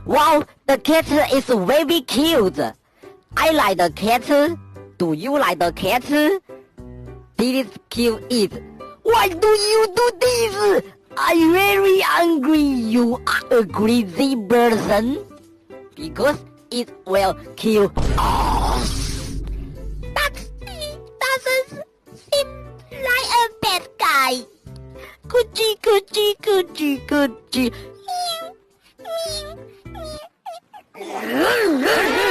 Wow, the cat is very cute. I like the cat. Do you like the cat? Did it kill it? Why do you do this? I'm very angry. You are a crazy person. Because it will kill us. That doesn't seem like a bad guy. Coochie, coochie, coochie, coochie. Meow, meow, meow.